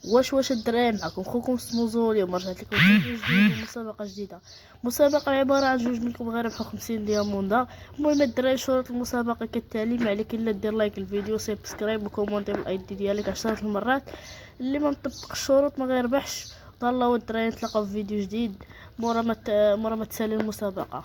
واش الدراري، معكم خوكم سموزو. اليوم رجعت لكم فيديو جديد ومسابقه جديده. مسابقه عباره عن جوج منكم غيربحوا 50 دياموندا. المهم الدراري، شروط المسابقه كالتالي: ما عليك الا دير لايك الفيديو، سبسكرايب وكومونتي بالاي دي ديالك 10 المرات. اللي ما مطبق الشروط ما غيربحش. طلعوا الدراري، نتلاقاو في فيديو جديد مورا ما تسالي المسابقه.